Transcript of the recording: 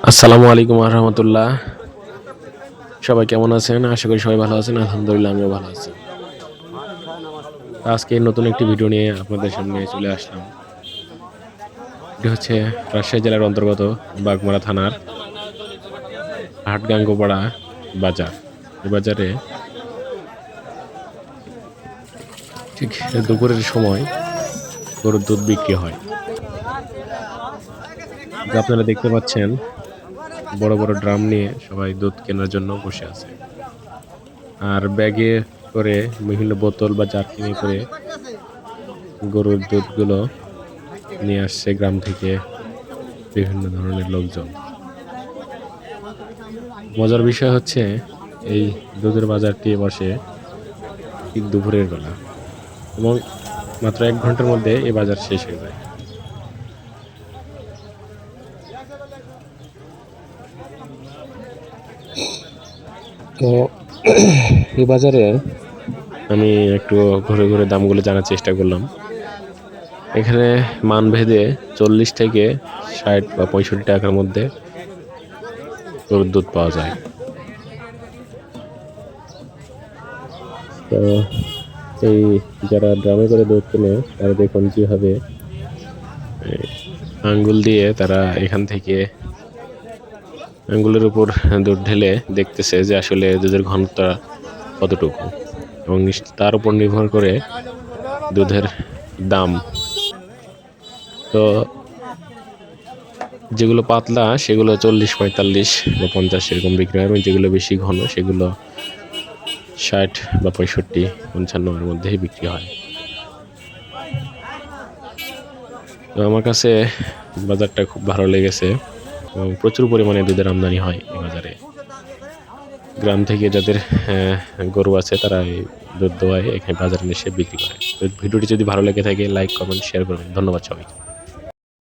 আসসালামু আলাইকুম রহমতুল্লাহ। সবাই কেমন আছেন? আশা করি সবাই ভালো আছেন। আলহামদুলিল্লাহ আমিও ভালো আছি। আজকে নতুন একটি ভিডিও নিয়ে আপনাদের সামনে চলে আসলাম। এটি হচ্ছে রাজশাহী জেলার অন্তর্গত বাগমারা থানার হাটগাঙ্গোপাড়া বাজার। এই বাজারে ঠিক দুপুরের সময় গরুর দুধ বিক্রি হয়। যা আপনারা দেখতে পাচ্ছেন, বড় বড় ড্রাম নিয়ে সবাই দুধ কেনার জন্য বসে আছে। আর ব্যাগে করে বিভিন্ন বোতল বা জার্কিনে করে গরুর দুধগুলো নিয়ে আসছে গ্রাম থেকে বিভিন্ন ধরনের লোকজন। মজার বিষয় হচ্ছে, এই দুধের বাজারটি বসে ঠিক দুপুরের বেলা এবং মাত্র 1 ঘন্টার মধ্যে এই বাজার শেষ হয়ে যায়। তো এই বাজারে আমি একটু ঘুরে ঘুরে দামগুলো জানার চেষ্টা করলাম। এখানে মানভেদে 40 থেকে 60 বা 65 টাকার মধ্যে গরুর দুধ পাওয়া যায়। তো এই যারা ড্রামে করে দুধ কেনে তারা দেখুন কিভাবে আঙ্গুল দিয়ে তারা এখান থেকে আঙ্গুলের উপর দুধ ঢেলে দেখতেছে যে আসলে দুধের ঘনত্ব কতটুকু, এবং তার উপর নির্ভর করে দুধের দাম। তো যেগুলো পাতলা সেগুলো 40, 45 বা 50 এরকম বিক্রি হয়, এবং যেগুলো বেশি ঘন সেগুলো 60 বা 65, 55 এর মধ্যেই বিক্রি হয়। তো আমার কাছে বাজারটা খুব ভালো লেগেছে এবং প্রচুর পরিমাণে দুধের আমদানি হয় এই বাজারে। গ্রাম থেকে যাদের গরু আছে তারা এই দুধ দোয়ায় এখানে বাজারে এসে বিক্রি করে। তো ভিডিওটি যদি ভালো লেগে থাকে লাইক, কমেন্ট, শেয়ার করবেন। ধন্যবাদ সবাইকে।